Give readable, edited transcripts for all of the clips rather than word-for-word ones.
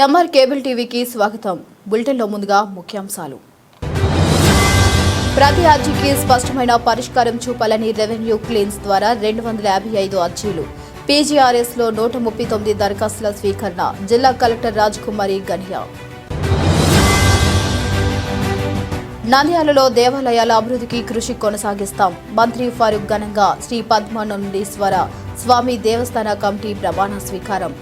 MR cable టీవీకి స్వాగతం. బులెటిన్లో ముందుగా ముఖ్యాంశాలు. ప్రతి అర్జీకి స్పష్టమైన పరిష్కారం చూపాలని రెవెన్యూ క్లీన్స్ ద్వారా 255 అర్జీలు. పీజీఆర్ఎస్ లో 139 దరఖాస్తుల స్వీకరణ. జిల్లా కలెక్టర్ రాజకుమారి గనియా. నంద్యాలలో దేవాలయాల అభివృద్ధికి కృషి కొనసాగిస్తాం. మంత్రి ఫారూక్ ఘనంగా శ్రీ పద్మానందీశ్వర స్వామి దేవస్థాన కమిటీ ప్రమాణ స్వీకారం.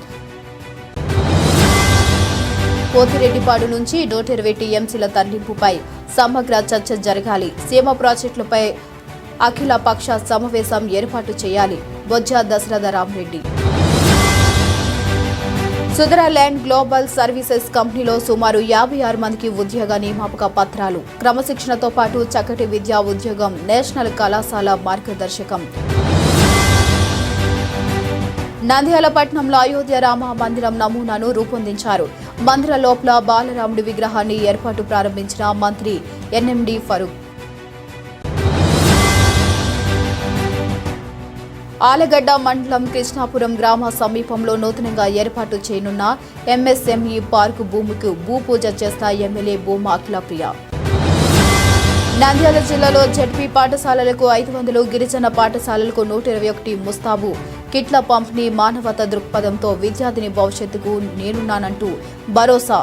పోతిరెడ్డిపాడు నుంచి 120 టీఎంసీల తరలింపుపై సమగ్ర చర్చ జరగాలి. సీమ ప్రాజెక్టులపై అఖిల పక్ష సమావేశం ఏర్పాటు చేయాలి. బొజ్జ దశరథ రామరెడ్డి. సుదరాల్యాండ్ గ్లోబల్ సర్వీసెస్ కంపెనీలో సుమారు 56 మందికి ఉద్యోగ నియామక పత్రాలు. క్రమశిక్షణతో పాటు చక్కటి విద్యా ఉద్యోగం. నేషనల్ కళాశాల మార్గదర్శకం. నంద్యాల పట్టణంలో అయోధ్య రామ మందిరం నమూనాను రూపొందించారు. మందిర లోపల బాలరాముడి విగ్రహాన్ని ఏర్పాటు ప్రారంభించిన మంత్రి ఎన్ఎండి ఫరూక్. ఆలగడ్డ మండలం కృష్ణాపురం గ్రామ సమీపంలో నూతనంగా ఏర్పాటు చేయనున్న ఎంఎస్ఎంఈ పార్కు భూమికి భూపూజ చేస్తా ఎమ్మెల్యే భూమా అఖిలప్రియ. నంద్యాల జిల్లాలో జెడ్పీ పాఠశాలలకు 500, గిరిజన పాఠశాలలకు 121 ముస్తాబు. కిట్ల పంపిణీ. మానవతా దృక్పథంతో విద్యార్థిని భవిష్యత్తుకు నేనున్నానంటూ భరోసా.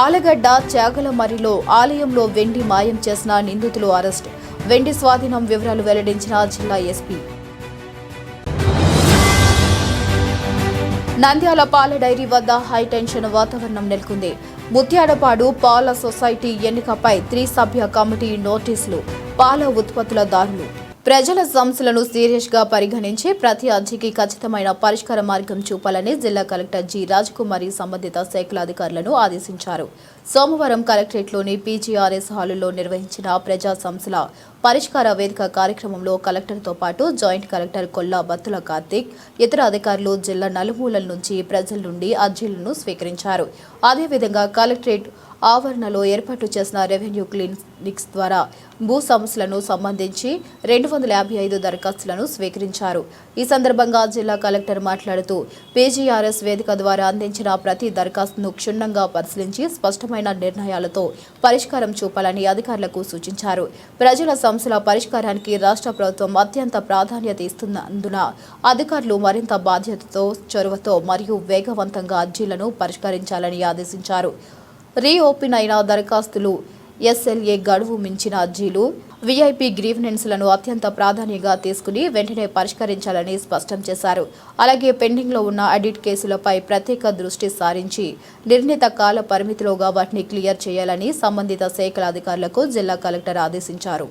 ఆలగడ్డ చాగలమర్రిలో ఆలయంలో వెండి మాయం చేసిన నిందితులు అరెస్ట్. వెండి స్వాధీనం వివరాలు వెల్లడించిన జిల్లా ఎస్పీ. నంద్యాల పాల డైరీ వద్ద హైటెన్షన్ వాతావరణం నెలకొంది. ముత్యాడపాడు పాల సొసైటీ ఎన్నికపై త్రిసభ్య కమిటీ నోటీసులు. పాల ఉత్పత్తుల దారులు ప్రజల సమస్యలను సీరియస్ గా పరిగణించి ప్రతి అర్జీకి ఖచ్చితమైన పరిష్కార మార్గం చూపాలని జిల్లా కలెక్టర్ జి రాజకుమారి సంబంధిత శాఖల అధికారులను ఆదేశించారు. సోమవారం కలెక్టరేట్లోని పీజీఆర్ఎస్ హాలులో నిర్వహించిన ప్రజా సమస్యల పరిష్కార వేదిక కార్యక్రమంలో కలెక్టర్తో పాటు జాయింట్ కలెక్టర్ కొల్లా బత్తుల కార్తీక్, ఇతర అధికారులు జిల్లా నలుమూలల నుంచి ప్రజల నుండి అర్జీలను స్వీకరించారు. అదేవిధంగా కలెక్టరేట్ ఆవరణలో ఏర్పాటు చేసిన రెవెన్యూ క్లినిక్స్ ద్వారా భూ సమస్యలను సంబంధించి 255 దరఖాస్తులను స్వీకరించారు. ఈ సందర్భంగా జిల్లా కలెక్టర్ మాట్లాడుతూ పీజీఆర్ఎస్ వేదిక ద్వారా అందించిన ప్రతి దరఖాస్తును క్షుణ్ణంగా పరిశీలించి స్పష్టమైన నిర్ణయాలతో పరిష్కారం చూపాలని అధికారులకు సూచించారు. ప్రజల సమస్యల పరిష్కారానికి రాష్ట్ర ప్రభుత్వం అత్యంత ప్రాధాన్యత ఇస్తున్నందున అధికారులు మరింత బాధ్యతతో, చొరవతో మరియు వేగవంతంగా అర్జీలను పరిష్కరించాలని ఆదేశించారు. రీఓపెన్ అయిన దరఖాస్తులు, ఎస్ఎల్ఏ గడువు మించిన అర్జీలు, వీఐపీ గ్రీవెన్స్లను అత్యంత ప్రాధాన్యంగా తీసుకుని వెంటనే పరిష్కరించాలని స్పష్టం చేశారు. అలాగే పెండింగ్లో ఉన్న ఆడిట్ కేసులపై ప్రత్యేక దృష్టి సారించి నిర్ణీత కాల పరిమితిలోగా వాటిని క్లియర్ చేయాలని సంబంధిత శాఖల అధికారులకు జిల్లా కలెక్టర్ ఆదేశించారు.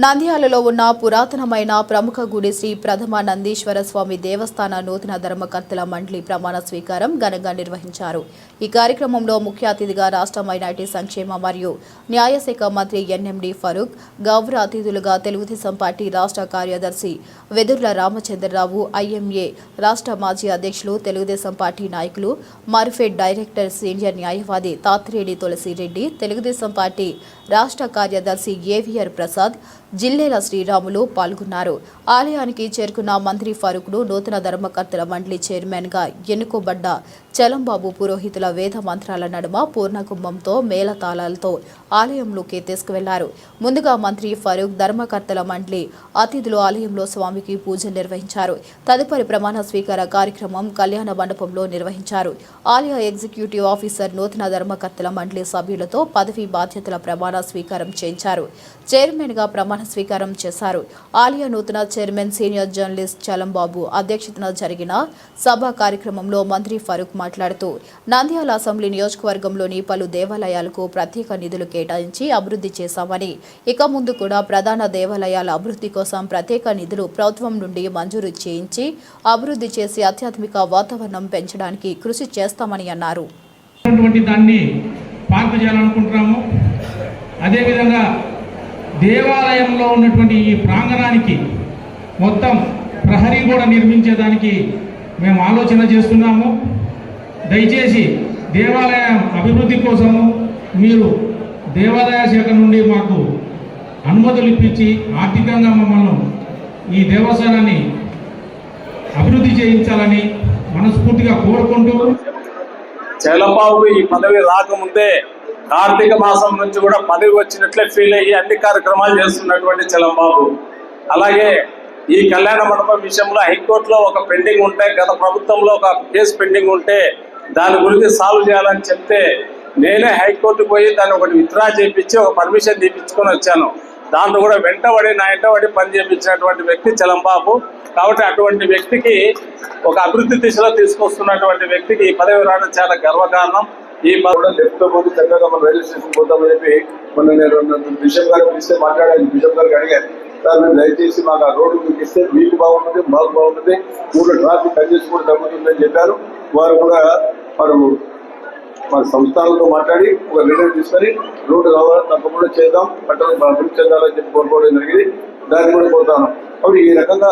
నంద్యాలలో ఉన్న పురాతనమైన ప్రముఖ గుడి శ్రీ పద్మానందీశ్వర స్వామి దేవస్థాన నూతన ధర్మకర్తల మండలి ప్రమాణ స్వీకారం ఘనంగా నిర్వహించారు. ఈ కార్యక్రమంలో ముఖ్య అతిథిగా రాష్ట్ర మైనార్టీ సంక్షేమ మరియు న్యాయశాఖ మంత్రి ఎన్ఎండి ఫరూక్, గౌరవ అతిథులుగా తెలుగుదేశం పార్టీ రాష్ట్ర కార్యదర్శి వెదుర్ల రామచంద్రరావు, ఐఎంఏ రాష్ట్ర మాజీ అధ్యక్షులు, తెలుగుదేశం పార్టీ నాయకులు, మార్ఫెడ్ డైరెక్టర్ సీనియర్ న్యాయవాది తాతిరెడ్డి తులసిరెడ్డి, తెలుగుదేశం పార్టీ రాష్ట్ర కార్యదర్శి ఏవిఆర్ ప్రసాద్, జిల్లేల శ్రీరాములు పాల్గొన్నారు. ఆలయానికి చేరుకున్న మంత్రి ఫరూక్ను నూతన ధర్మకర్తల మండలి చైర్మన్ గా ఎన్నుకోబడ్డ చలంబాబు పురోహితుల వేద మంత్రాల నడుమ పూర్ణకుంభంతో మేళతాళాలతో ఆలయంలోకి తీసుకువెళ్లారు. ముందుగా మంత్రి ఫరూక్, ధర్మకర్తల మండలి అతిథులు ఆలయంలో స్వామికి పూజలు నిర్వహించారు. తదుపరి ప్రమాణ స్వీకార కార్యక్రమం కళ్యాణ మండపంలో నిర్వహించారు. ఆలయ ఎగ్జిక్యూటివ్ ఆఫీసర్ నూతన ధర్మకర్తల మండలి సభ్యులతో పదవీ బాధ్యతల ప్రమాణ స్వీకారం చేయించారు. చైర్మన్ గా ప్రమాణ ప్రమాణ స్వీకారం చేశారు. ఆలయ నూతన చైర్మన్ సీనియర్ జర్నలిస్ట్ చలంబాబు అధ్యక్షతన జరిగిన సభ కార్యక్రమంలో మంత్రి ఫరూక్ మాట్లాడుతూ నంద్యాల అసెంబ్లీ నియోజకవర్గంలోని పలు దేవాలయాలకు ప్రత్యేక నిధులు కేటాయించి అభివృద్ధి చేశామని, ఇక ముందు కూడా ప్రధాన దేవాలయాల అభివృద్ధి కోసం ప్రత్యేక నిధులు ప్రభుత్వం నుండి మంజూరు చేయించి అభివృద్ధి చేసి ఆధ్యాత్మిక వాతావరణం పెంచడానికి కృషి చేస్తామని అన్నారు. దాన్ని పార్క్ చేయాలనుకుంటున్నాము. అదేవిధంగా దేవాలయంలో ఉన్నటువంటి ఈ ప్రాంగణానికి మొత్తం ప్రహరీ కూడా నిర్మించేదానికి మేము ఆలోచన చేస్తున్నాము. దయచేసి దేవాలయం అభివృద్ధి కోసము మీరు దేవాలయ శాఖ నుండి మాకు అనుమతులు ఇప్పించి ఆర్థికంగా మమ్మల్ని ఈ దేవస్థానాన్ని అభివృద్ధి చేయించాలని మనస్ఫూర్తిగా కోరుకుంటూ, చలంబాబు ఈ పదవి రాకముందే కార్తీక మాసం నుంచి కూడా పదవి వచ్చినట్లే ఫీల్ అయ్యి అన్ని కార్యక్రమాలు చేస్తున్నటువంటి చలంబాబు. అలాగే ఈ కళ్యాణ మండపం విషయంలో హైకోర్టులో ఒక పెండింగ్ ఉంటే, గత ప్రభుత్వంలో ఒక కేసు పెండింగ్ ఉంటే దాని గురించి సాల్వ్ చేయాలని చెప్తే నేనే హైకోర్టుకు పోయి దాన్ని ఒకటి విత్డ్రా చేయించి ఒక పర్మిషన్ తీపించుకొని వచ్చాను. దాంట్లో కూడా వెంటబడి నా వెంటబడి పని చేయించినటువంటి వ్యక్తి చలంబాబు. కాబట్టి అటువంటి వ్యక్తికి, ఒక అభివృద్ధి దిశలో తీసుకొస్తున్నటువంటి వ్యక్తికి ఈ పదవి రావడం చాలా గర్వకారణం. ఈ కూడా లెఫ్ట్ పోతే చక్కగా మనం రైల్వే స్టేషన్ పోతామని చెప్పి మొన్న నేను బిషప్ గారికి పిలిస్తే మాట్లాడాను. బిషప్ గారికి అడిగాను, సార్ మీరు దయచేసి మాకు ఆ రోడ్డు మీకు ఇస్తే మీకు బాగుంటుంది, మాకు బాగుంటుంది, ఊళ్ళో ట్రాఫిక్ కంజెషన్ కూడా తగ్గుతుందని చెప్పారు. వారు కూడా మన సంస్థలతో మాట్లాడి ఒక నిర్ణయం తీసుకొని రోడ్డు కావాలని తప్పకుండా చేద్దాం, పట్టణం అభివృద్ధి చెందాలని చెప్పి కోరుకోవడం జరిగింది. దాన్ని కూడా కోరుతాను. అప్పుడు ఈ రకంగా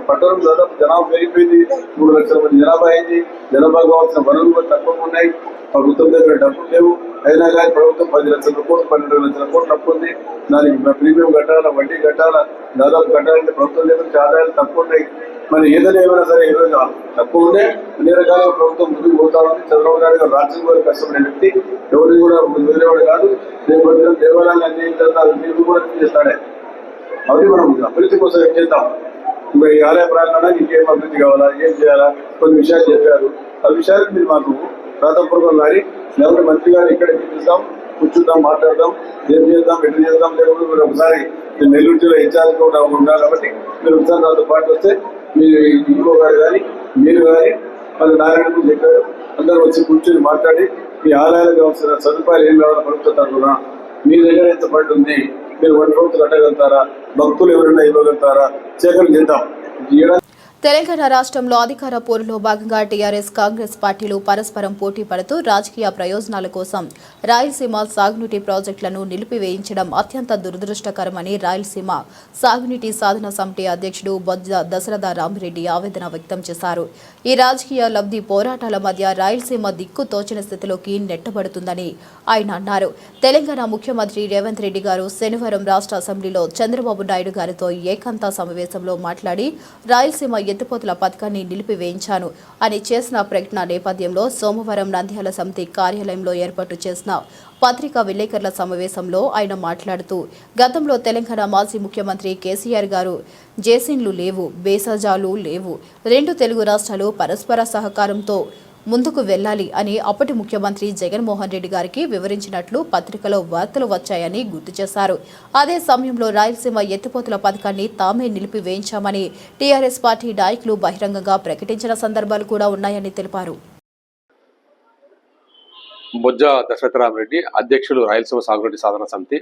పట్టణం దాదాపు జనాభా పెరిగిపోయింది. 3 లక్షల మంది జనాభా అయింది. జనాభా కావాల్సిన వనరులు కూడా తక్కువ ఉన్నాయి. ప్రభుత్వం దగ్గర డబ్బులు లేవు. అయినా కానీ ప్రభుత్వం 10 లక్షల కోట్లు 12 లక్షల కోట్లు అప్పు ఉంది. దానికి ప్రీమియం కట్టాలా, వడ్డీ కట్టాలా, దాదాపు కట్టాలంటే ప్రభుత్వం దగ్గర ఆదాయాలు తక్కువ ఉన్నాయి. మరి ఏమైనా సరే ఈరోజు తక్కువ ఉండే అన్ని రకాలుగా ప్రభుత్వం ముందుకు పోతా ఉంది. చంద్రబాబు నాయుడు గారు రాజ్యం వరకు కష్టపడే వ్యక్తి, ఎవరిని కూడా వదిలేవాడు కాదు. రేపు దేవాలయాన్ని అన్ని నీరు కూడా చేస్తాడే. అవి మనం అభివృద్ధి కోసం ఏం చేద్దాం. ఇప్పుడు ఈ ఆలయ ప్రాంగణానికి ఇంకేం అభివృద్ధి కావాలా, ఏం చేయాలా, కొన్ని విషయాలు చెప్పారు. ఆ విషయాలు మీరు మాకు ప్రాంతపూర్వకం కానీ లేకపోతే మంత్రి గారు ఇక్కడ పిలుస్తాం, కూర్చుందాం, మాట్లాడదాం, ఏం చేద్దాం, ఎటు చేద్దాం. లేకపోతే మీరు ఒకసారి నెల్లూరు జిల్లా ఇన్ఛార్జ్ కూడా ఉండాలి. కాబట్టి మీరు ఒకసారి నాతో పాటు వస్తే మీ ఇంకో గారు కానీ మీరు కానీ వాళ్ళు నారాయణ చెప్పారు, అందరూ వచ్చి కూర్చొని మాట్లాడి మీ ఆలయాలకు కావాల్సిన సదుపాయాలు ఏం కావాలో ప్రభుత్వం తరఫున మీ దగ్గర ఎంత ఫండ్ ఉంది, మీరు 1 రోజు కట్టగలుగుతారా, భక్తులు ఎవరైనా ఇవ్వగలుగుతారా, సేకరణ చేద్దాం. తెలంగాణ రాష్ట్రంలో అధికార పోరులో భాగంగా టీఆర్ఎస్, కాంగ్రెస్ పార్టీలు పరస్పరం పోటీ పడుతూ రాజకీయ ప్రయోజనాల కోసం రాయలసీమ సాగునీటి ప్రాజెక్టులను నిలిపివేయించడం అత్యంత దురదృష్టకరమని రాయలసీమ సాగునీటి సాధన సమితి అధ్యక్షుడు బొజ్జ దశరథ రామిరెడ్డి ఆవేదన వ్యక్తం చేశారు. ఈ రాజకీయ లబ్ధి పోరాటాల మధ్య రాయలసీమ దిక్కు తోచిన స్థితిలోకి నెట్టబడుతుందని ఆయన అన్నారు. తెలంగాణ ముఖ్యమంత్రి రేవంత్ రెడ్డి గారు శనివారం రాష్ట్ర అసెంబ్లీలో చంద్రబాబు నాయుడు గారితో ఏకాంత సమావేశంలో మాట్లాడి రాయలసీమ ఎత్తిపోతల పథకాన్ని నిలిపివేయించాను అని చేసిన ప్రకటన నేపథ్యంలో సోమవారం నంద్యాల సమితి కార్యాలయంలో ఏర్పాటు చేసిన పత్రికా విలేకరుల సమావేశంలో ఆయన మాట్లాడుతూ గతంలో తెలంగాణ మాజీ ముఖ్యమంత్రి కేసీఆర్ గారు జేసీన్లు లేవు, బేసజాలు లేవు, 2 తెలుగు రాష్ట్రాలు పరస్పర సహకారంతో ముందుకు వెళ్లాలి అని అప్పటి ముఖ్యమంత్రి జగన్మోహన్ రెడ్డి గారికి వివరించినట్లు పత్రికలో వార్తలు వచ్చాయని గుర్తు చేశారు. అదే సమయంలో రాయలసీమ ఎత్తిపోతల పథకాన్ని తామే నిలిపివేయించామని టీఆర్ఎస్ పార్టీ నాయకులు బహిరంగంగా ప్రకటించిన సందర్భాలు కూడా ఉన్నాయని తెలిపారు. బొజ్జ దశరథరామరెడ్డి, అధ్యక్షులు రాయలసీమ సాగునీటి సాధన సమితి.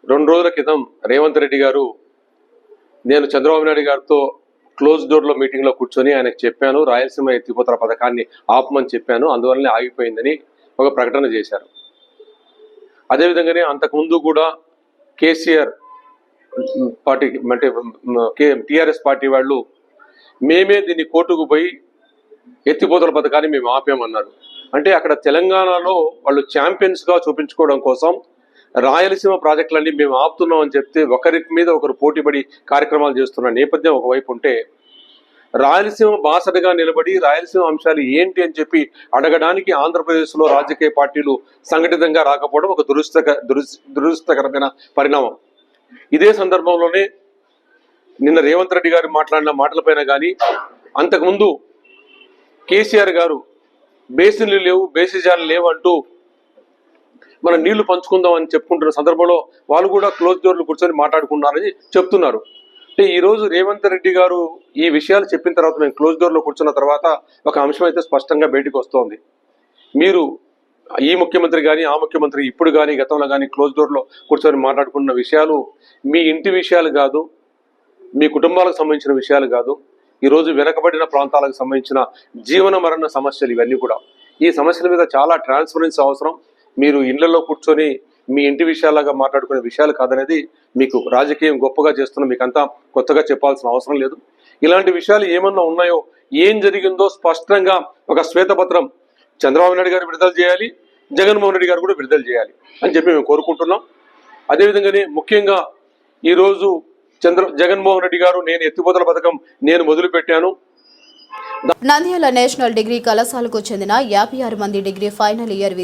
2 రోజుల క్రితం రేవంత్ రెడ్డి గారు, నేను చంద్రబాబు నాయుడు గారితో క్లోజ్ డోర్లో మీటింగ్లో కూర్చొని ఆయనకు చెప్పాను, రాయలసీమ ఎత్తిపోతల పథకాన్ని ఆపమని చెప్పాను, అందువల్లనే ఆగిపోయిందని ఒక ప్రకటన చేశారు. అదేవిధంగానే అంతకుముందు కూడా కేసీఆర్ పార్టీ అంటే టీఆర్ఎస్ పార్టీ వాళ్ళు మేమే దీన్ని కోర్టుకు పోయి ఎత్తిపోతల పథకాన్ని మేము ఆపామన్నారు. అంటే అక్కడ తెలంగాణలో వాళ్ళు ఛాంపియన్స్గా చూపించుకోవడం కోసం రాయలసీమ ప్రాజెక్టులన్నీ మేము ఆపుతున్నాం అని చెప్తే ఒకరి మీద ఒకరు పోటీపడి కార్యక్రమాలు చేస్తున్న నేపథ్యం ఒకవైపు ఉంటే, రాయలసీమ బాసటగా నిలబడి రాయలసీమ అంశాలు ఏంటి అని చెప్పి అడగడానికి ఆంధ్రప్రదేశ్లో రాజకీయ పార్టీలు సంఘటితంగా రాకపోవడం ఒక దురదృష్టకరమైన పరిణామం. ఇదే సందర్భంలోనే నిన్న రేవంత్ రెడ్డి గారు మాట్లాడిన మాటలపైన కానీ, అంతకుముందు కేసీఆర్ గారు బేసిన్లు లేవు, బేసిజాలు లేవు అంటూ మనం నీళ్లు పంచుకుందాం అని చెప్పుకుంటున్న సందర్భంలో వాళ్ళు కూడా క్లోజ్ డోర్లు కూర్చొని మాట్లాడుకున్నారని చెప్తున్నారు. అంటే ఈ రోజు రేవంత్ రెడ్డి గారు ఈ విషయాలు చెప్పిన తర్వాత, మేము క్లోజ్ డోర్లో కూర్చున్న తర్వాత ఒక అంశం అయితే స్పష్టంగా బయటకు వస్తోంది. మీరు ఈ ముఖ్యమంత్రి కానీ ఆ ముఖ్యమంత్రి ఇప్పుడు కానీ గతంలో కానీ క్లోజ్ డోర్లో కూర్చొని మాట్లాడుకున్న విషయాలు మీ ఇంటి విషయాలు కాదు, మీ కుటుంబాలకు సంబంధించిన విషయాలు కాదు, ఈరోజు వెనకబడిన ప్రాంతాలకు సంబంధించిన జీవన మరణ సమస్యలు ఇవన్నీ కూడా. ఈ సమస్యల మీద చాలా ట్రాన్స్పరెన్సీ అవసరం. మీరు ఇళ్లలో కూర్చొని మీ ఇంటి విషయాలుగా మాట్లాడుకునే విషయాలు కాదనేది మీకు రాజకీయం గొప్పగా చేస్తున్న మీకంతా కొత్తగా చెప్పాల్సిన అవసరం లేదు. ఇలాంటి విషయాలు ఏమన్నా ఉన్నాయో, ఏం జరిగిందో స్పష్టంగా ఒక శ్వేతపత్రం చంద్రబాబు నాయుడు గారు విడుదల చేయాలి, జగన్మోహన్ రెడ్డి గారు కూడా విడుదల చేయాలి అని చెప్పి మేము కోరుకుంటున్నాం. అదేవిధంగానే ముఖ్యంగా ఈరోజు జగన్మోహన్ రెడ్డి గారు నేను ఎత్తిపోతల పథకం నేను మొదలుపెట్టాను. నంద్యాల నేషనల్ డిగ్రీ కళాశాలకు చెందిన 56 మంది డిగ్రీ ఫైనల్ ఇయర్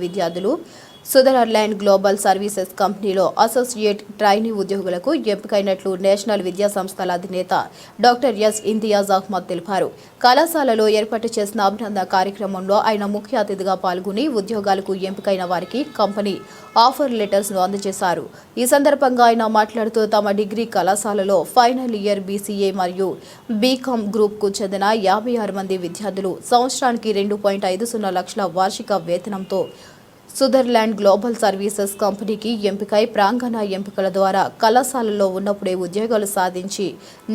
విద్యార్థులు సుదర్లాండ్ గ్లోబల్ సర్వీసెస్ కంపెనీలో అసోసియేట్ ట్రైనీ ఉద్యోగులకు ఎంపికైనట్లు నేషనల్ విద్యా సంస్థల అధినేత డాక్టర్ ఎస్ ఇంతియాజ్ అహ్మద్ తెలిపారు. కళాశాలలో ఏర్పాటు చేసిన అభినందన కార్యక్రమంలో ఆయన ముఖ్య అతిథిగా పాల్గొని ఉద్యోగాలకు ఎంపికైన వారికి కంపెనీ ఆఫర్ లెటర్స్ ను అందజేశారు. ఈ సందర్భంగా ఆయన మాట్లాడుతూ తమ డిగ్రీ కళాశాలలో ఫైనల్ ఇయర్ బీసీఏ మరియు బీకామ్ గ్రూప్ కు చెందిన 56 మంది విద్యార్థులు సంవత్సరానికి 2.50 లక్షల వార్షిక వేతనంతో సుదర్లాండ్ గ్లోబల్ సర్వీసెస్ కంపెనీకి ఎంపికై ప్రాంగణ ఎంపికల ద్వారా కళాశాలలో ఉన్నప్పుడే ఉద్యోగాలు సాధించి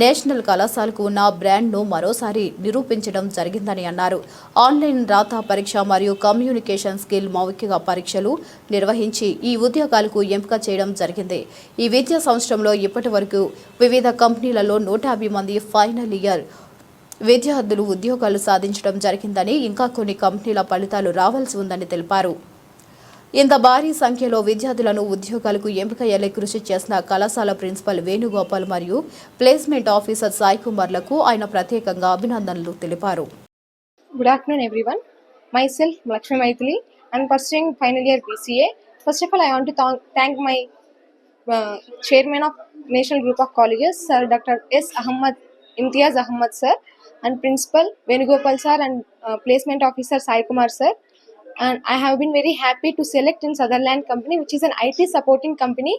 నేషనల్ కళాశాలకు ఉన్న బ్రాండ్ను మరోసారి నిరూపించడం జరిగిందని అన్నారు. ఆన్లైన్ రాత పరీక్ష మరియు కమ్యూనికేషన్ స్కిల్ మౌఖిక పరీక్షలు నిర్వహించి ఈ ఉద్యోగాలకు ఎంపిక చేయడం జరిగింది. ఈ విద్యా సంవత్సరంలో ఇప్పటి వరకు వివిధ కంపెనీలలో 150 మంది ఫైనల్ ఇయర్ విద్యార్థులు ఉద్యోగాలు సాధించడం జరిగిందని, ఇంకా కొన్ని కంపెనీల ఫలితాలు రావాల్సి ఉందని తెలిపారు. ఇంత భారీ సంఖ్యలో విద్యార్థులను ఉద్యోగాలకు ఎంపికయ్యేలా కృషి చేసిన కళాశాల ప్రిన్సిపల్ వేణుగోపాల్ మరియు ప్లేస్మెంట్ ఆఫీసర్ సాయి కుమార్లకు ఆయన ప్రత్యేకంగా అభినందనలు తెలిపారు. Good afternoon everyone. Myself Lakshmi Maithili. I'm pursuing final year BCA. First of all, I want to thank my chairman of National Group of Colleges, Sir Dr. S. Imtiaz Ahmad sir, and Principal Venugopal sir, and Placement Officer Sai Kumar sir. And I have been very happy to select in Sutherland company, which is an IT supporting company.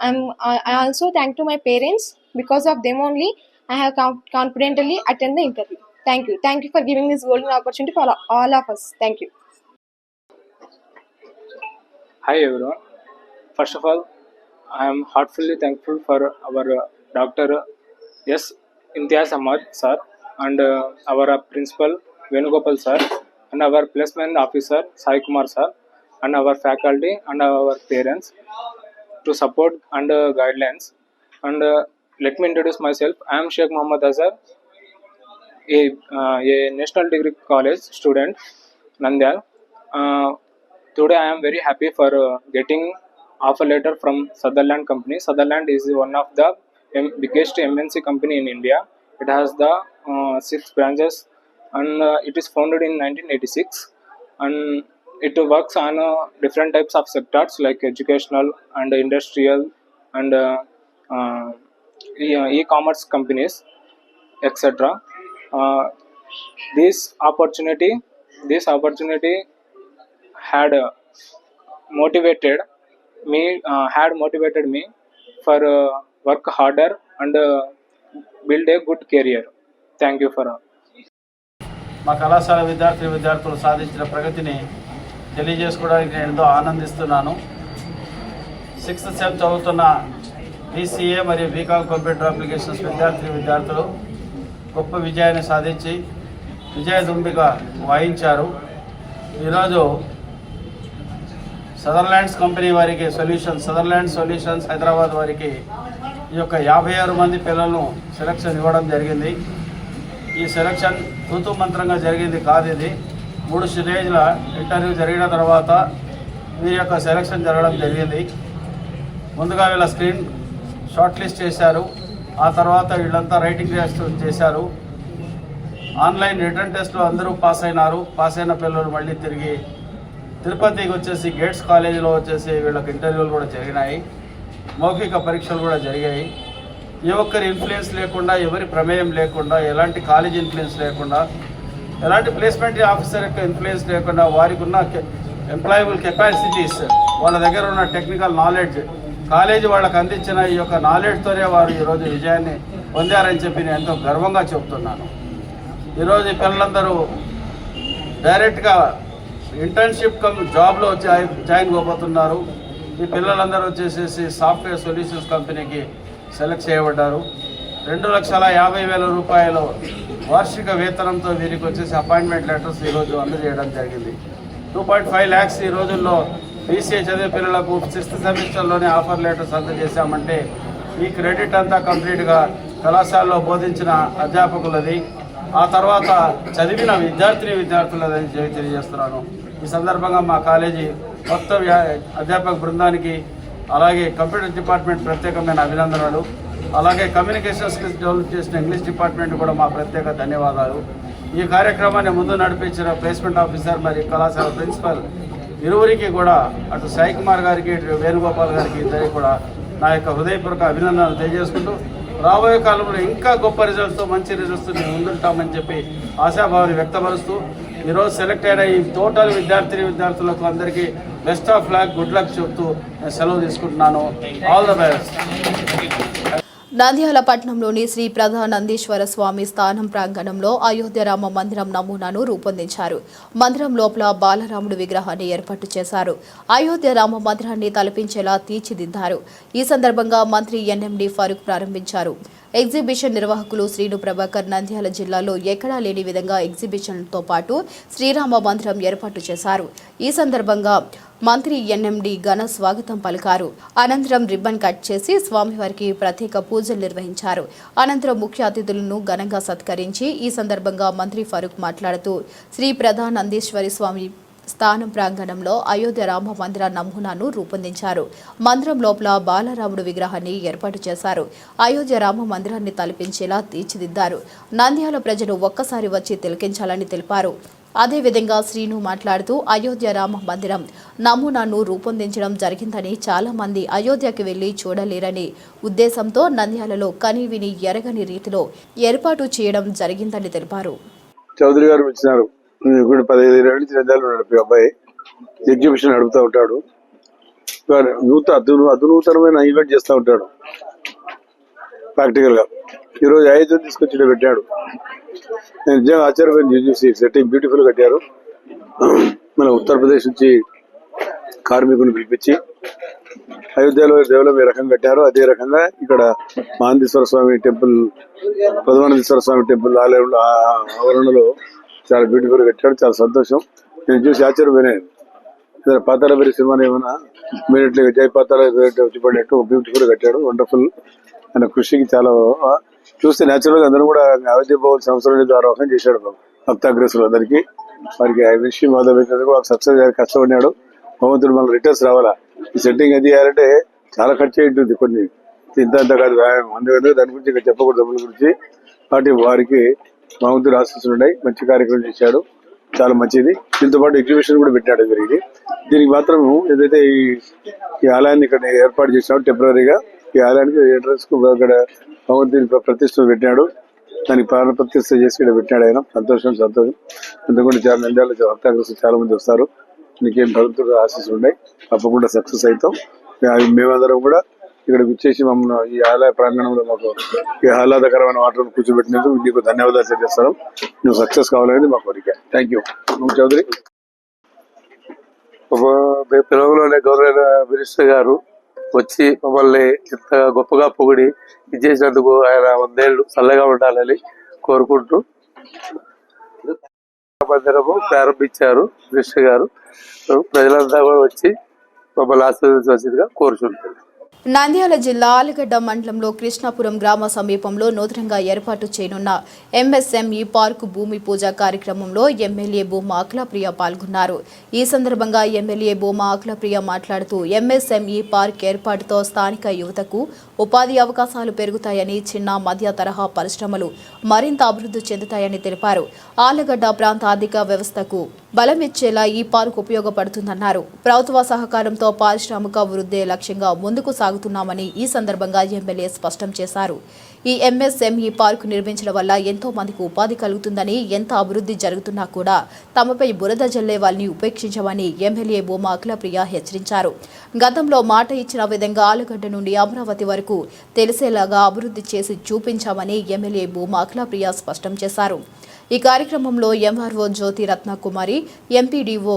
I also thank to my parents. Because of them only, I have confidently attend the interview. Thank you. Thank you for giving this golden opportunity for all of us. Thank you. Hi everyone. First of all, I am heartfully thankful for our Dr. S. Imtiaz Ahmad sir and our principal Venugopal sir and our placement officer Sai Kumar sir and our faculty and our parents to support and guidelines. And let me introduce myself. I am Sheikh Muhammad Azhar, a National Degree College student, Nandyal. Today I am very happy for getting offer letter from Sutherland company. Sutherland is one of the biggest MNC company in India. It has the 6 branches and it is founded in 1986, and it works on different types of sectors like educational and industrial and e-commerce companies, etc. This opportunity had motivated me for work harder and build a good career. Thank you for all. మా కళాశాల విద్యార్థులు సాధించిన ప్రగతిని తెలియజేసుకోవడానికి నేను ఎంతో ఆనందిస్తున్నాను. 6th sem చదువుతున్న BCA మరియు BCom computer applications విద్యార్థులు గొప్ప విజయాన్ని సాధించి విజయదుంబిక వాయించారు. ఈరోజు సదర్లాండ్స్ కంపెనీ వారికి సదర్లాండ్ సొల్యూషన్స్ హైదరాబాద్ వారికి ఈ యొక్క 56 మంది పిల్లలను సెలక్షన్ ఇవ్వడం జరిగింది. ఈ సెలక్షన్ తూతు మంత్రంగా జరిగింది కాదు. ఇది 3 స్టేజ్ల ఇంటర్వ్యూ జరిగిన తర్వాత వీరి యొక్క సెలక్షన్ జరగడం జరిగింది. ముందుగా వీళ్ళ స్క్రీన్ షార్ట్ లిస్ట్ చేశారు. ఆ తర్వాత వీళ్ళంతా రైటింగ్ టెస్ట్ చేశారు. ఆన్లైన్ రిటర్న్ టెస్ట్లో అందరూ పాస్ అయినారు. పాస్ అయిన పిల్లలు మళ్ళీ తిరిగి తిరుపతికి వచ్చేసి గేట్స్ కాలేజీలో వచ్చేసి వీళ్ళకి ఇంటర్వ్యూలు కూడా జరిగినాయి. మౌఖిక పరీక్షలు కూడా జరిగాయి. ఏ ఒక్కరి ఇన్ఫ్లుయెన్స్ లేకుండా, ఎవరి ప్రమేయం లేకుండా, ఎలాంటి కాలేజ్ ఇన్ఫ్లుయెన్స్ లేకుండా, ఎలాంటి ప్లేస్మెంట్ ఆఫీసర్ యొక్క ఇన్ఫ్లుయెన్స్ లేకుండా వారికి ఉన్న ఎంప్లాయబుల్ కెపాసిటీస్, వాళ్ళ దగ్గర ఉన్న టెక్నికల్ నాలెడ్జ్, కాలేజీ వాళ్ళకి అందించిన ఈ యొక్క నాలెడ్జ్తోనే వారు ఈరోజు విజయాన్ని పొందారని చెప్పి నేను ఎంతో గర్వంగా చెబుతున్నాను. ఈరోజు ఈ పిల్లలందరూ డైరెక్ట్గా ఇంటర్న్షిప్ జాబ్లో జాయిన్ కాబోతున్నారు. ఈ పిల్లలందరూ వచ్చేసేసి సాఫ్ట్వేర్ సొల్యూషన్స్ కంపెనీకి సెలెక్ట్ చేయబడ్డారు. 2,50,000 రూపాయలు వార్షిక వేతనంతో వీరికి వచ్చేసి అపాయింట్మెంట్ లెటర్స్ ఈరోజు అందజేయడం జరిగింది. 2.5 lakhs ఈ రోజుల్లో BCA చదివే పిల్లలకు 6th సెమిస్టర్లోనే ఆఫర్ లెటర్స్ అందజేశామంటే ఈ క్రెడిట్ అంతా కంప్లీట్గా కళాశాలలో బోధించిన అధ్యాపకులది, ఆ తర్వాత చదివిన విద్యార్థులదని తెలియజేస్తున్నాను. ఈ సందర్భంగా మా కాలేజీ మొత్తం అధ్యాపక బృందానికి, అలాగే కంప్యూటర్ డిపార్ట్మెంట్ ప్రత్యేకమైన అభినందనలు, అలాగే కమ్యూనికేషన్ స్కిల్స్ డెవలప్ చేసిన ఇంగ్లీష్ డిపార్ట్మెంట్ కూడా మా ప్రత్యేక ధన్యవాదాలు. ఈ కార్యక్రమాన్ని ముందు నడిపించిన ప్లేస్మెంట్ ఆఫీసర్ మరియు కళాశాల ప్రిన్సిపల్ ఇరువురికి కూడా, అటు సాయి కుమార్ గారికి ఇటు వేణుగోపాల్ గారికి ఇద్దరికి కూడా నా యొక్క హృదయపూర్వక అభినందనలు తెలియజేసుకుంటూ రాబోయే కాలంలో ఇంకా గొప్ప రిజల్ట్స్తో మంచి రిజల్ట్స్తో మేము ముందుంటామని చెప్పి ఆశాభావాన్ని వ్యక్తపరుస్తూ ఈరోజు సెలెక్ట్ అయిన ఈ టోటల్ విద్యార్థులకు అందరికీ best of luck, good luck చెప్తూ నేను సెలవు తీసుకుంటున్నాను. All the best. నంద్యాల పట్టణంలోని శ్రీ ప్రధానందీశ్వర స్వామి స్థానం ప్రాంగణంలో అయోధ్య రామ మందిరం నమూనాను రూపొందించారు. మందిరం లోపల బాలరాముడు విగ్రహాన్ని ఏర్పాటు చేశారు. అయోధ్య రామ మందిరాన్ని తలపించేలా తీర్చిదిద్దారు. ఈ సందర్భంగా మంత్రి ఎన్ఎండి ఫరూక్ ప్రారంభించారు. ఎగ్జిబిషన్ నిర్వాహకులు శ్రీను ప్రభాకర్ నంద్యాల జిల్లాలో ఎక్కడా లేని విధంగా ఎగ్జిబిషన్తో పాటు శ్రీరామ మందిరం ఏర్పాటు చేశారు. ఈ సందర్భంగా మంత్రి ఎన్ఎండి ఘన స్వాగతం పలికారు. అనంతరం రిబ్బన్ కట్ చేసి స్వామివారికి ప్రత్యేక పూజలు నిర్వహించారు. అనంతరం ముఖ్య అతిథులను ఘనంగా సత్కరించి ఈ సందర్భంగా మంత్రి ఫరూక్ మాట్లాడుతూ శ్రీ ప్రధానందీశ్వరి స్వామి స్థానం ప్రాంగణంలో అయోధ్య రామ మందిర నమూనాను రూపొందించారు. మందిరం లోపల బాలరాముడు విగ్రహాన్ని ఏర్పాటు చేశారు. అయోధ్య రామ మందిరాన్ని తలపించేలా తీర్చిదిద్దారు. నంద్యాల ప్రజలు ఒక్కసారి వచ్చి తిలకించాలని తెలిపారు. అదేవిధంగా శ్రీను మాట్లాడుతూ అయోధ్య రామ మందిరం నమూనాను రూపొందించడం జరిగిందని, చాలా మంది అయోధ్యకి వెళ్లి చూడలేరనే ఉద్దేశంతో నంద్యాలలో కనీవిని ఎరగని రీతిలో ఏర్పాటు చేయడం జరిగిందని తెలిపారు. చౌదరి గారు వచ్చినారు. 15 ఏళ్ళ నుంచి నంద్యాలలో నడిపే అబ్బాయి ఎగ్జిబిషన్ నడుపుతూ ఉంటాడు. అధునూతనమైన ఈవెంట్ చేస్తూ ఉంటాడు. ప్రాక్టికల్ గా ఈరోజు అయోధ్య తీసుకొచ్చి పెట్టాడు. నేను నిజంగా ఆశ్చర్యపోయింది చూసి. సెట్టింగ్ బ్యూటిఫుల్ కట్టారు. మన ఉత్తరప్రదేశ్ నుంచి కార్మికుని పిలిపించి అయోధ్యలో దేవులం ఏ రకంగా కట్టారో అదే రకంగా ఇక్కడ మహానందీశ్వర స్వామి టెంపుల్, ప్రధానందీశ్వర స్వామి టెంపుల్ ఆవరణలో చాలా బ్యూటిఫుల్ కట్టాడు. చాలా సంతోషం. నేను చూసి ఆశ్చర్యపోయినాను. పాతాళభైరవి సినిమాని ఏమైనా ఇమీడియట్లీ జై పాతాళభైరవి వచ్చిపడినట్టు బ్యూటిఫుల్ కట్టాడు. వండర్ఫుల్. ఆయన కృషికి చాలా చూస్తే న్యాచురల్ గా అందరూ కూడా అయోధ్య భవన్ సంవత్సరం ద్వారా చేశాడు భక్తాగ్రస్తులు అందరికీ. వారికి విషయం కూడా సక్సెస్ కష్టపడినాడు. భగవంతుడు మనకు రిటర్న్స్ రావాలా. ఈ సెట్టింగ్ అది చేయాలంటే చాలా ఖర్చు అయి ఉంటుంది. కొన్ని ఇంత కాదు వ్యాయామం. అందుకని దాని గురించి ఇంకా చెప్పకూడదు. డబ్బుల గురించి వాటి వారికి భగవంతుడు ఆశీస్సులు ఉన్నాయి. మంచి కార్యక్రమం చేశాడు. చాలా మంచిది. దీంతో పాటు ఎగ్జిబిషన్ కూడా పెట్టాడు జరిగింది. దీనికి మాత్రం ఏదైతే ఈ ఆలయాన్ని ఇక్కడ ఏర్పాటు చేసినాడు టెంపరీగా, ఈ ఆలయానికి ఎంట్రన్స్ కు ఇక్కడ భగవంతుని ప్రతిష్ట పెట్టాడు. దానికి ప్రాణ ప్రతిష్ట చేసి ఇక్కడ పెట్టాడు ఆయన. సంతోషం. ఎందుకంటే చాలా నంద్యాల భక్తాగ్రస్తులు చాలా మంది వస్తారు. నీకేం భగవంతుడు ఆశీస్సులు ఉన్నాయి. తప్పకుండా సక్సెస్ అవుతాం. మేమందరం కూడా ఇక్కడ విచ్చేసి మమ్మల్ని ఈ ఆలయ ప్రాంగణంలో మాకు ఈ ఆహ్లాదకరమైన వాటర్ కూర్చోబెట్టినందుకు నీకు ధన్యవాదాలు తెలియజేస్తాను. నువ్వు సక్సెస్ కావాలనేది మా కోరిక. Thank you. చౌదరి. పిలవలోనే గౌరవ మినిస్టర్ గారు వచ్చి మమ్మల్ని ఇంత గొప్పగా పొగిడి ఇచ్చేసినందుకు ఆయన 100 ఏళ్ళు చల్లగా ఉండాలని కోరుకుంటూ మందిరము ప్రారంభించారు మినిస్టర్ గారు. ప్రజలంతా కూడా వచ్చి మమ్మల్ని ఆశీర్వదించవలసిందిగా కోరుచుంటారు. నంద్యాల జిల్లా ఆలగడ్డ మండలంలో కృష్ణాపురం గ్రామ సమీపంలో నూతనంగా ఏర్పాటు చేయనున్న ఎంఎస్ఎంఈ పార్కు భూమి పూజ కార్యక్రమంలో ఎమ్మెల్యే బొమ్మ అఖిలప్రియ పాల్గొన్నారు. ఈ సందర్భంగా ఎమ్మెల్యే బొమ్మ అఖిలప్రియ మాట్లాడుతూ ఎంఎస్ఎంఈ పార్క్ ఏర్పాటుతో స్థానిక యువతకు ఉపాధి అవకాశాలు పెరుగుతాయని, చిన్న మధ్య తరహా పరిశ్రమలు మరింత అభివృద్ధి చెందుతాయని తెలిపారు. ఆలగడ్డ ప్రాంత ఆర్థిక వ్యవస్థకు బలమిచ్చేలా ఈ పార్క్ ఉపయోగపడుతుందన్నారు. ప్రభుత్వ సహకారంతో పారిశ్రామిక వృద్ధి లక్ష్యంగా ముందుకు సాగుతున్నామని ఈ సందర్భంగా ఎమ్మెల్యే స్పష్టం చేశారు. ఈ ఎంఎస్ఎంఈ పార్కు నిర్మించడం వల్ల ఎంతో మందికి ఉపాధి కలుగుతుందని, ఎంత అభివృద్ధి జరుగుతున్నా కూడా తమపై బురద జల్లే వాళ్ళని ఉపేక్షించమని ఎమ్మెల్యే భూమా అఖిలప్రియ హెచ్చరించారు. గతంలో మాట ఇచ్చిన విధంగా ఆలగడ్డ నుండి అమరావతి వరకు తెలిసేలాగా అభివృద్ధి చేసి చూపించామని ఎమ్మెల్యే భూమా అఖిలప్రియ స్పష్టం చేశారు. ఈ కార్యక్రమంలో ఎంఆర్ఓ జ్యోతి రత్నకుమారి, ఎంపీడీఓ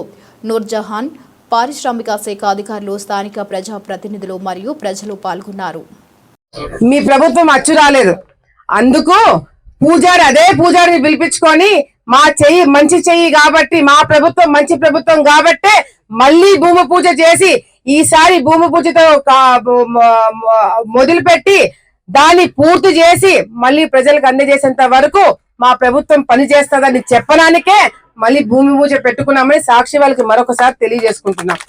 నూర్జహాన్, పారిశ్రామిక శాఖ అధికారులు, స్థానిక ప్రజాప్రతినిధులు మరియు ప్రజలు పాల్గొన్నారు. మీ ప్రభుత్వం అచ్చు రాలేదు, అందుకు అదే పూజారిని పిలిపించుకొని మా చెయ్యి మంచి చెయ్యి కాబట్టి, మా ప్రభుత్వం మంచి ప్రభుత్వం కాబట్టే మళ్ళీ భూమి పూజ చేసి, ఈసారి భూమి పూజతో మొదలుపెట్టి దాన్ని పూర్తి చేసి మళ్ళీ ప్రజలకు అందజేసేంత వరకు మా ప్రభుత్వం పనిచేస్తుందని చెప్పడానికే మళ్ళీ భూమి పూజ పెట్టుకున్నామని సాక్షి వాళ్ళకి మరొకసారి తెలియజేసుకుంటున్నాం.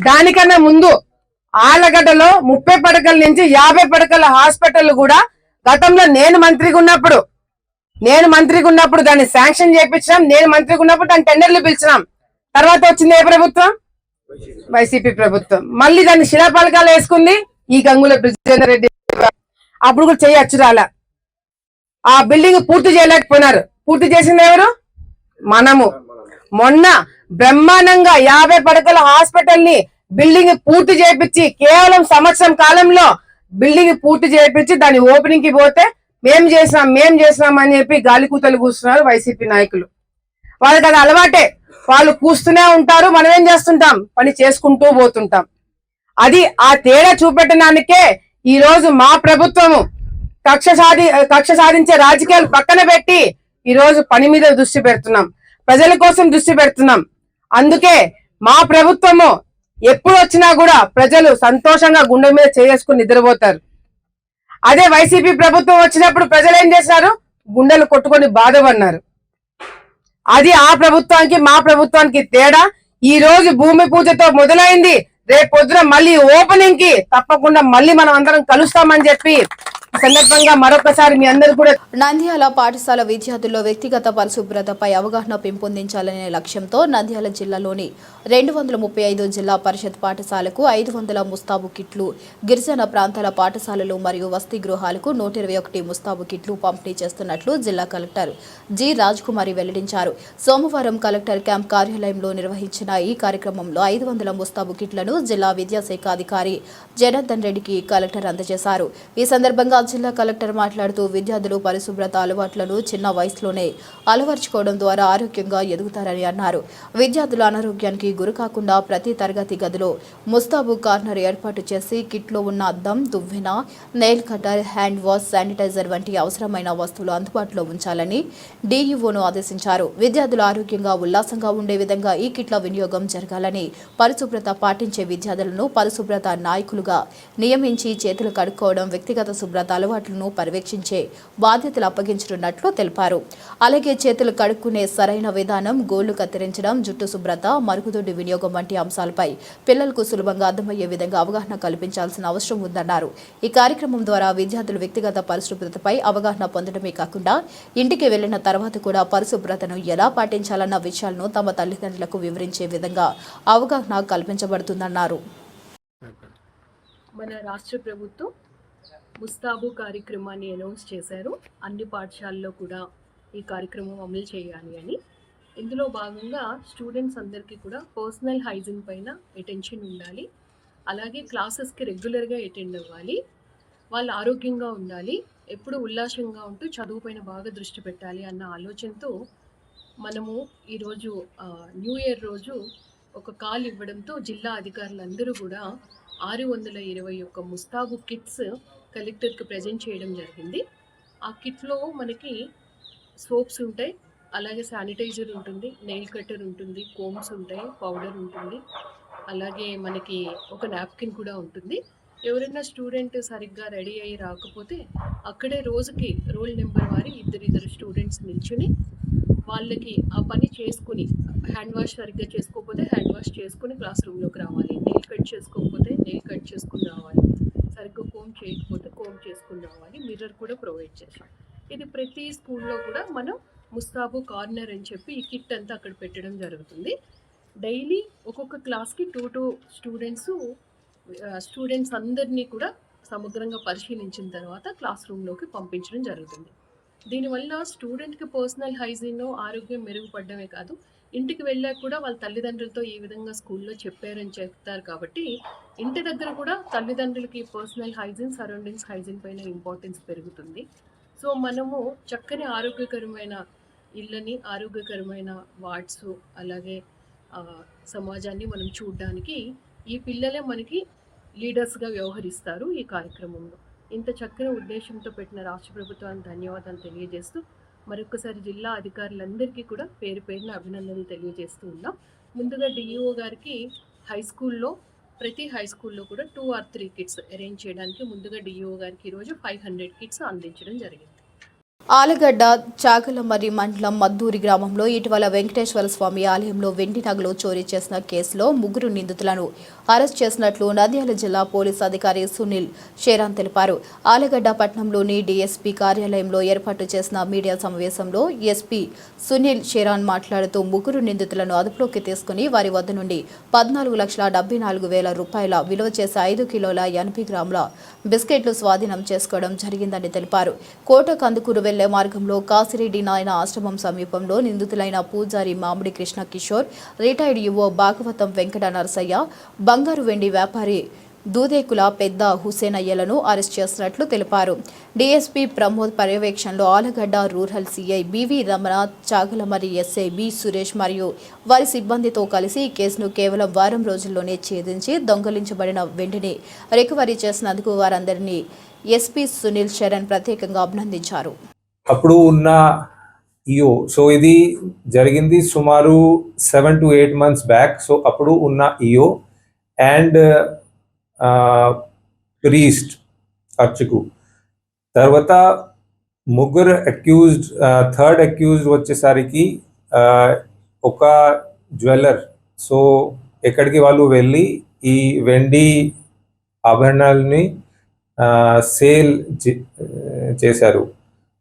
దానికన్నా ముందు ఆలగడ్డలో 30 పడకల నుంచి 50 పడకల హాస్పిటల్ కూడా గతంలో నేను మంత్రిగా ఉన్నప్పుడు దాన్ని శాంక్షన్ చేయించినాం. నేను మంత్రిగా ఉన్నప్పుడు దాన్ని టెండర్లు పిలిచినాం. తర్వాత వచ్చింది ఏ ప్రభుత్వం? వైసీపీ ప్రభుత్వం. మళ్ళీ దాన్ని శిలాపలకాలు వేసుకుంది ఈ గంగుల బ్రిజేందర్ రెడ్డి. అప్పుడు కూడా చేయొచ్చు రాలా. ఆ బిల్డింగ్ పూర్తి చేయలేకపోయినారు. పూర్తి చేసింది ఎవరు? మనము. మొన్న బ్రహ్మాండంగా 50 పడకల హాస్పిటల్ ని బిల్డింగ్ పూర్తి చేయించి, కేవలం సంవత్సరం కాలంలో బిల్డింగ్ పూర్తి చేయించి దాని ఓపెనింగ్ కి పోతే మేం చేసినాం అని చెప్పి గాలి కూతలు కూస్తున్నారు వైసీపీ నాయకులు. వాళ్ళకి అది అలవాటే, వాళ్ళు కూస్తూనే ఉంటారు, మనం ఏం చేస్తుంటాం? పని చేసుకుంటూ పోతుంటాం. అది ఆ తేడా చూపెట్టడానికే ఈ రోజు మా ప్రభుత్వము కక్ష సాధించే రాజకీయాలు పక్కన పెట్టి ఈ రోజు పని మీద దృష్టి పెడుతున్నాం, ప్రజల కోసం దృష్టి పెడుతున్నాం. అందుకే మా ప్రభుత్వము ఎప్పుడు వచ్చినా కూడా ప్రజలు సంతోషంగా గుండె మీద చేసుకుని నిద్రపోతారు. అదే వైసీపీ ప్రభుత్వం వచ్చినప్పుడు ప్రజలు ఏం చేశారు? గుండెలు కొట్టుకొని బాధపడినారు. అది ఆ ప్రభుత్వానికి మా ప్రభుత్వానికి తేడా. ఈ రోజు భూమి పూజతో మొదలైంది, రేపు పొద్దున మళ్ళీ ఓపెనింగ్ కి తప్పకుండా మళ్ళీ మనం అందరం కలుస్తామని చెప్పి సందర్భంగా మరొకసారి మీ అందరూ కూడా. నంద్యాల పాఠశాల విద్యార్థుల్లో వ్యక్తిగత పరిశుభ్రతపై అవగాహన పెంపొందించాలనే లక్ష్యంతో నంద్యాల జిల్లాలోని 235 జిల్లా పరిషత్ పాఠశాలకు 500 ముస్తాబు కిట్లు, గిరిజన ప్రాంతాల పాఠశాలలు మరియు వసతి గృహాలకు 121 ముస్తాబు కిట్లు పంపిణీ చేస్తున్నట్లు జిల్లా కలెక్టర్ జి రాజ్కుమారి వెల్లడించారు. సోమవారం కలెక్టర్ క్యాంప్ కార్యాలయంలో నిర్వహించిన ఈ కార్యక్రమంలో 500 ముస్తాబు కిట్లను జిల్లా విద్యాశాఖ అధికారి జనార్దన్ రెడ్డికి కలెక్టర్ అందజేశారు. ఈ సందర్భంగా జిల్లా కలెక్టర్ మాట్లాడుతూ విద్యార్థులు పరిశుభ్రత అలవాట్లను చిన్న వయసులోనే అలవర్చుకోవడం ద్వారా ఆరోగ్యంగా ఎదుగుతారని అన్నారు. విద్యార్థుల అనారోగ్యానికి గురి కాకుండా ప్రతి తరగతి గదిలో ముస్తాబు కార్నర్ ఏర్పాటు చేసి కిట్లో ఉన్న అద్దం, దువ్వెన, nail cutter, hand wash, sanitizer వంటి అవసరమైన వస్తువులు అందుబాటులో ఉంచాలని డీఈఓను ఆదేశించారు. విద్యార్థులు ఆరోగ్యంగా ఉల్లాసంగా ఉండే విధంగా ఈ కిట్ల వినియోగం జరగాలని, పరిశుభ్రత పాటించే విద్యార్థులను పరిశుభ్రత నాయకులుగా నియమించి చేతులు కడుక్కోవడం, వ్యక్తిగత శుభ్రత అలవాట్లను పర్యవేక్షించే బాధ్యతలు అప్పగించనున్నట్లు తెలిపారు. అలాగే చేతులు కడుక్కునే సరైన విధానం, గోళ్లు కత్తిరించడం, జుట్టు శుభ్రత, మరుగుదొడ్డి వినియోగం వంటి అంశాలపై పిల్లలకు సులభంగా అర్థమయ్యే విధంగా అవగాహన కల్పించాల్సిన అవసరం ఉందన్నారు. ఈ కార్యక్రమం ద్వారా విద్యార్థులు వ్యక్తిగత పరిశుభ్రతపై అవగాహన పొందడమే కాకుండా ఇంటికి వెళ్లిన తర్వాత కూడా పరిశుభ్రతను ఎలా పాటించాలన్న విషయాలను తమ తల్లిదండ్రులకు వివరించే విధంగా అవగాహన కల్పించబడుతుందన్నారు. మన రాష్ట్ర ప్రభుత్వం ముస్తాబు కార్యక్రమాన్ని అనౌన్స్ చేశారు. అన్ని పాఠశాలల్లో కూడా ఈ కార్యక్రమం అమలు చేయాలి అని. ఇందులో భాగంగా స్టూడెంట్స్ అందరికీ కూడా పర్సనల్ హైజీన్ పైన అటెన్షన్ ఉండాలి. అలాగే క్లాసెస్కి రెగ్యులర్గా అటెండ్ అవ్వాలి. వాళ్ళు ఆరోగ్యంగా ఉండాలి, ఎప్పుడు ఉల్లాసంగా ఉంటూ చదువు పైన బాగా దృష్టి పెట్టాలి అన్న ఆలోచనతో మనము ఈరోజు న్యూ ఇయర్ రోజు ఒక కాల్ ఇవ్వడంతో జిల్లా అధికారులందరూ కూడా 621 ముస్తాబు కిట్స్ కలెక్టర్కి ప్రజెంట్ చేయడం జరిగింది. ఆ కిట్లో మనకి సోప్స్ ఉంటాయి, అలాగే శానిటైజర్ ఉంటుంది, నెయిల్ కట్టర్ ఉంటుంది, కోమ్స్ ఉంటాయి, పౌడర్ ఉంటుంది, అలాగే మనకి ఒక నాప్కిన్ కూడా ఉంటుంది. ఎవరైనా స్టూడెంట్ సరిగ్గా రెడీ అయ్యి రాకపోతే అక్కడే రోజుకి రోల్ నెంబర్ వారి ఇద్దరు స్టూడెంట్స్ నిల్చుని వాళ్ళకి ఆ పని చేసుకుని, హ్యాండ్ వాష్ సరిగ్గా చేసుకోకపోతే హ్యాండ్ వాష్ చేసుకుని క్లాస్ రూమ్లోకి రావాలి, నెయిల్ కట్ చేసుకోకపోతే నెయిల్ కట్ చేసుకుని రావాలి, సరిగ్గా కోమ్ చేయకపోతే కోమ్ చేసుకుని రావాలి. మిర్రర్ కూడా ప్రొవైడ్ చేస్తాం. ఇది ప్రతి స్కూల్లో కూడా మనం ముస్తాబు కార్నర్ అని చెప్పి ఈ కిట్ అంతా అక్కడ పెట్టడం జరుగుతుంది. డైలీ ఒక్కొక్క క్లాస్కి 2 స్టూడెంట్స్ అందరినీ కూడా సమగ్రంగా పరిశీలించిన తర్వాత క్లాస్ రూమ్లోకి పంపించడం జరుగుతుంది. దీనివల్ల స్టూడెంట్కి పర్సనల్ హైజీన్ ఆరోగ్యం మెరుగుపడమే కాదు, ఇంటికి వెళ్ళాక కూడా వాళ్ళ తల్లిదండ్రులతో ఈ విధంగా స్కూల్లో చెప్పారని చెప్తారు. కాబట్టి ఇంటి దగ్గర కూడా తల్లిదండ్రులకి పర్సనల్ హైజీన్, సరౌండింగ్స్ హైజీన్ పైన ఇంపార్టెన్స్ పెరుగుతుంది. సో మనము చక్కని ఆరోగ్యకరమైన ఇళ్ళని, ఆరోగ్యకరమైన వార్డ్స్, అలాగే సమాజాన్ని మనం చూడడానికి ఈ పిల్లలే మనకి లీడర్స్గా వ్యవహరిస్తారు. ఈ కార్యక్రమంలో ఇంత చక్కని ఉద్దేశంతో పెట్టిన రాష్ట్ర ప్రభుత్వానికి ధన్యవాదాలు తెలియజేస్తూ మరొకసారి జిల్లా అధికారులందరికీ కూడా పేరు పేరున అభినందనలు తెలియజేస్తూ ఉన్నాం. ముందుగా డిఈఓ గారికి ప్రతి హై స్కూల్లో కూడా 2 or 3 కిట్స్ అరేంజ్ చేయడానికి ముందుగా డిఈఓ గారికి ఈరోజు 500 కిట్స్ అందించడం జరిగింది. ఆలగడ్డ చాగలమర్రి మండలం మద్దూరి గ్రామంలో ఇటీవల వెంకటేశ్వర స్వామి ఆలయంలో వెండి నగలు చోరీ చేసిన కేసులో 3 నిందితులను అరెస్ట్ చేసినట్లు నంద్యాల జిల్లా పోలీస్ అధికారి సునీల్ షేరాన్ తెలిపారు. ఆలగడ్డ పట్టణంలోని డీఎస్పీ కార్యాలయంలో ఏర్పాటు చేసిన మీడియా సమావేశంలో ఎస్పీ సునీల్ షేరాన్ మాట్లాడుతూ 3 నిందితులను అదుపులోకి తీసుకుని వారి వద్ద నుండి 14,74,000 రూపాయల విలువ చేసే 5 కిలోల 80 గ్రాముల బిస్కెట్లు స్వాధీనం చేసుకోవడం జరిగిందని తెలిపారు. కోట కందుకూరు వెళ్లే మార్గంలో కాసిరెడ్డి నాయన ఆశ్రమం సమీపంలో నిందితులైన పూజారి మామిడి కృష్ణ కిషోర్, రిటైర్డ్ యువో భాగవతం వెంకట నరసయ్య, బంగారు వెండి వ్యాపారి దూదేకుల పెద్ద హుసేనయ్యలను అరెస్ట్ చేసినట్లు తెలిపారు. డీఎస్పీ ప్రమోద్ పర్యవేక్షణలో Allagadda rural CI B V Ramana, Chagalamarri SI B Suresh మరియు వారి సిబ్బందితో కలిసి ఈ కేసును కేవలం వారం రోజుల్లోనే ఛేదించి దొంగలించబడిన వెండిని రికవరీ చేసినందుకు వారందరినీ ఎస్పీ సునీల్ శరణ్ ప్రత్యేకంగా అభినందించారు. అప్పుడు ఉన్న ఇయో, సో ఇది జరిగింది సుమారు 7 to 8 months బ్యాక్. సో అప్పుడు ఉన్న ఇయో అండ్ ప్రీస్ట్ అర్చకు తర్వాత 3 అక్యూజ్డ్, థర్డ్ అక్యూజ్డ్ వచ్చేసరికి ఒక జ్యువెలర్. సో ఎక్కడికి వాళ్ళు వెళ్ళి ఈ వెండి ఆభరణాలని సేల్ చేశారు.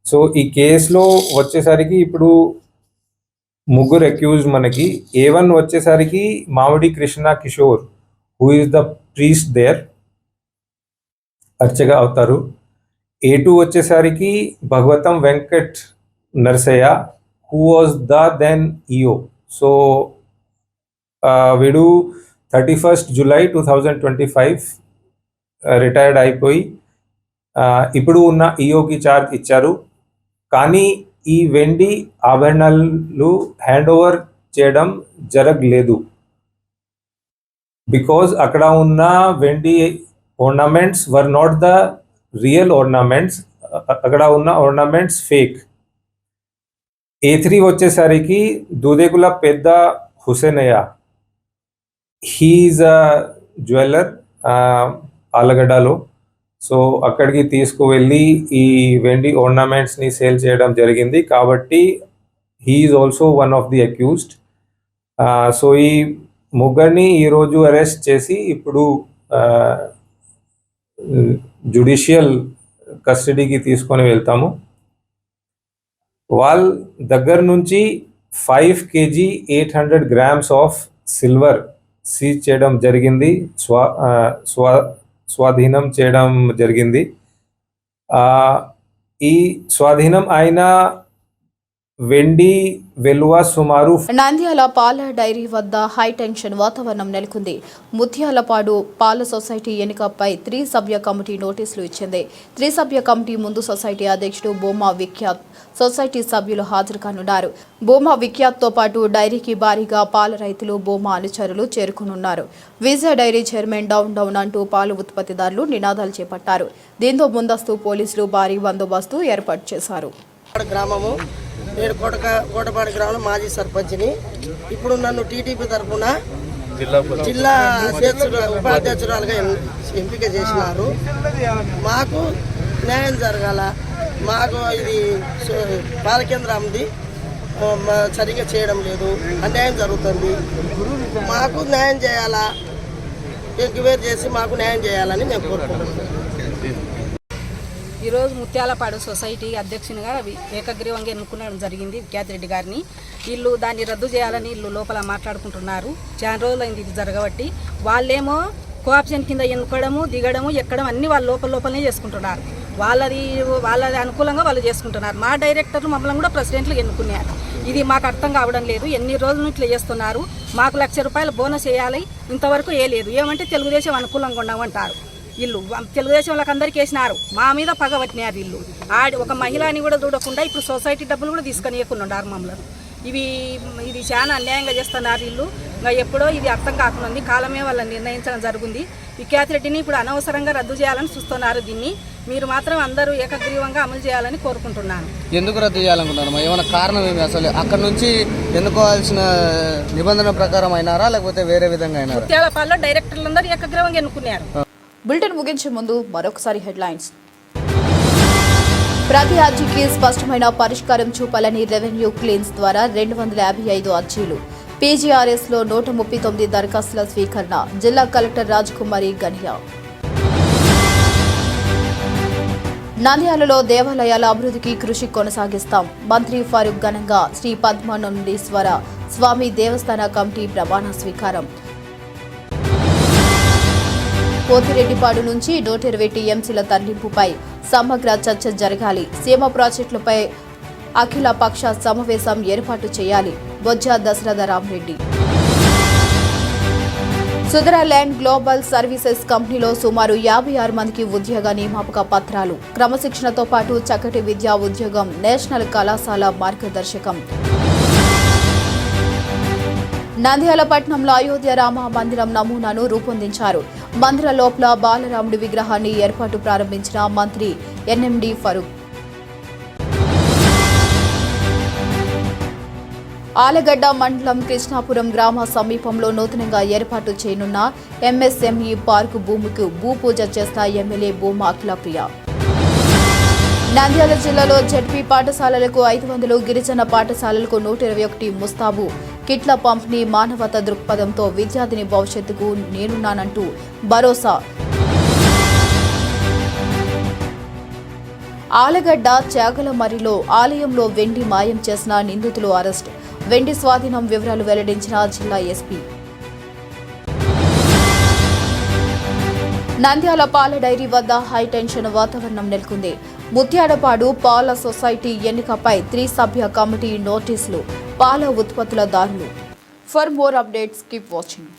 సో ఈ కేసులో వచ్చేసరికి ఇప్పుడు 3 అక్యూజ్డ్ మనకి. A1 వచ్చేసరికి Mamidi Krishna Kishore, who is the priest there, అర్చగా అవుతారు. A2 వచ్చేసరికి Bhagavatam Venkat Narasayya, who was the then EO. So వీడు 31st July 2025 రిటైర్డ్ అయిపోయి ఇప్పుడు ఉన్న ఈఓకి ఛార్జ్ ఇచ్చారు. కానీ ఈ వెండి ఆభరణాలు హ్యాండ్ ఓవర్ చేయడం జరగలేదు. బికాజ్ అక్కడ ఉన్న వెండి ornaments were not the real ornaments, అక్కడ ఉన్న ornaments fake. A3 వచ్చేసరికి Dudekula Pedda Husenayya, he's a jeweller ఆలగడ్డలో. సో అక్కడికి తీసుకువెళ్ళి ఈ వెండి ornaments-ని సేల్ చేయడం జరిగింది. కాబట్టి he's also one of the accused. So ఈ ముగ్గురిని ఈరోజు అరెస్ట్ చేసి ఇప్పుడు జ్యుడిషియల్ కస్టడీకి తీసుకొని వెళ్తాము. వాళ్ళ దగ్గర నుంచి 5 kg 800 grams of silver seize చేయడం జరిగింది, స్వాధీనం చేయడం జరిగింది. ఈ స్వాధీనం అయిన వెండి విలువ సుమారు. నంద్యాల పాల డైరీ వద్ద హై టెన్షన్ వాతావరణం నెలకొంది. ముత్యాలపాడు పాల సొసైటీ ఎన్నికపై 3 సభ్య కమిటీ నోటీసులు ఇచ్చింది. 3 సభ్య కమిటీ ముందు సొసైటీ అధ్యక్షుడు బోమా విఖ్యాత్, సొసైటీ సభ్యులు హాజరు కానున్నారు. బోమా విఖ్యాత్తో పాటు డైరీకి భారీగా పాల రైతులు, బోమా అనుచరులు చేరుకునున్నారు. విజయ డైరీ చైర్మన్ డౌన్ డౌన్ అంటూ పాలు ఉత్పత్తిదారులు నినాదాలు చేపట్టారు. దీంతో ముందస్తు పోలీసులు భారీ బందోబస్తు ఏర్పాటు చేశారు. గ్రామము, నేను కోటపాడు గ్రామం మాజీ సర్పంచ్ని. ఇప్పుడు నన్ను టీడీపీ తరఫున జిల్లా ఉపాధ్యక్షురాలుగా ఎంపిక చేసినారు. మాకు న్యాయం జరగాల. మాకు ఇది పాల కేంద్రంది సరిగ్గా చేయడం లేదు, అన్యాయం జరుగుతుంది. మాకు న్యాయం చేయాలా, ఎంక్వైరీ చేసి మాకు న్యాయం చేయాలని మేము కోరుకుంటున్నాం. ఈరోజు ముత్యాలపాడు సొసైటీ అధ్యక్షునిగా ఏకగ్రీవంగా ఎన్నుకోవడం జరిగింది విఖ్యాత్ రెడ్డి గారిని. వీళ్ళు దాన్ని రద్దు చేయాలని వీళ్ళు లోపల మాట్లాడుకుంటున్నారు. చాలా రోజులైంది ఇది జరగబట్టి. వాళ్ళేమో కోఆప్షన్ కింద ఎన్నుకోవడము, దిగడము, ఎక్కడం అన్నీ వాళ్ళు లోపలనే చేసుకుంటున్నారు. వాళ్ళది అనుకూలంగా వాళ్ళు చేసుకుంటున్నారు. మా డైరెక్టర్లు మమ్మల్ని కూడా ప్రెసిడెంట్లు ఎన్నుకున్నారు. ఇది మాకు అర్థం కావడం లేదు. ఎన్ని రోజుల నుంచి చేస్తున్నారు. మాకు ₹1,00,000 బోనస్ వేయాలి, ఇంతవరకు వేయలేదు. ఏమంటే తెలుగుదేశం అనుకూలంగా ఉండమంటారు. వీళ్ళు తెలుగుదేశం వాళ్ళకి అందరికీ వేసినారు, మా మీద పగ పట్టినారు. వీళ్ళు ఒక మహిళని కూడా చూడకుండా ఇప్పుడు సొసైటీ డబ్బులు కూడా తీసుకొని ఉన్నారు మమ్మల్ని. ఇది చాలా అన్యాయంగా చేస్తున్నారు వీళ్ళు. ఇంకా ఎప్పుడో ఇది అర్థం కాకుండా కాలమే వాళ్ళని నిర్ణయించడం జరిగింది. విఖ్యాత్ రెడ్డిని ఇప్పుడు అనవసరంగా రద్దు చేయాలని చూస్తున్నారు. దీన్ని మీరు మాత్రం అందరూ ఏకగ్రీవంగా అమలు చేయాలని కోరుకుంటున్నాను. ఎందుకు రద్దు చేయాలనుకుంటున్నారు? ఏమైనా కారణం ఏమి? అసలు అక్కడ నుంచి ఎన్నుకోవాల్సిన నిబంధన ప్రకారం అయినారా లేకపోతే వేరే విధంగా అయినారా? ముత్యాలపాలలో డైరెక్టర్లందరూ ఏకగ్రీవంగా ఎన్నుకున్నారు. బులెటిన్ ముగించే ముందు మరొకసారి హెడ్లైన్స్. ప్రతి అర్జీకి స్పష్టమైన పరిష్కారం చూపాలని రెవెన్యూ క్లెయిమ్స్ ద్వారా 255 అర్జీలు. పీజీఆర్ఎస్ లో 139 దరఖాస్తుల స్వీకరణ. జిల్లా కలెక్టర్ రాజకుమారి గనియా. నంద్యాలలో దేవాలయాల అభివృద్ధికి కృషి కొనసాగిస్తాం. మంత్రి ఫారూక్ ఘనంగా శ్రీ పద్మానందీశ్వర స్వామి దేవస్థాన కమిటీ ప్రమాణ స్వీకారం. పోతిరెడ్డిపాడు నుంచి 120 టీఎంసీల తరలింపుపై సమగ్ర చర్చ జరగాలి. సీమ ప్రాజెక్టులపై అఖిల పక్ష సమావేశం ఏర్పాటు చేయాలి. బొజ్జ దశరథరామరెడ్డి. సుదరాల్యాండ్ గ్లోబల్ సర్వీసెస్ కంపెనీలో సుమారు 56 మందికి ఉద్యోగ నియామక పత్రాలు. క్రమశిక్షణతో పాటు చక్కటి విద్యా ఉద్యోగం. నేషనల్ కళాశాల మార్గదర్శకం. నంద్యాల పట్టణంలో అయోధ్య రామ మందిరం నమూనాను రూపొందించారు. మందిర లోపల బాలరాముడి విగ్రహాన్ని ఏర్పాటు ప్రారంభించిన మంత్రి ఎన్ఎండి ఫరూక్. ఆలగడ్డ మండలం కృష్ణాపురం గ్రామ సమీపంలో నూతనంగా ఏర్పాటు చేయనున్న ఎంఎస్ఎంఈ పార్కు భూమికి భూపూజ చేసిన ఎమ్మెల్యే భూమా అఖిలప్రియ. నంద్యాల జిల్లాలో జెడ్పీ పాఠశాలలకు 500, గిరిజన పాఠశాలలకు 121 ముస్తాబు కిట్ల పంపిణీ. మానవతా దృక్పథంతో విద్యార్థిని భవిష్యత్తుకు నేనున్నానంటూ భరోసా. ఆలగడ్డ చాగలమరిలో ఆలయంలో వెండి మాయం చేసిన నిందితులు అరెస్ట్. వెండి స్వాధీనం వివరాలు వెల్లడించిన జిల్లా ఎస్పీ. నంద్యాల పాల డైరీ వద్ద హైటెన్షన్ వాతావరణం నెలకొంది. ముత్యాడపాడు పాల సొసైటీ ఎన్నికపై 3 సభ్య కమిటీ నోటీసులు. పాల ఉత్పత్తుల దారులు. For more updates keep watching.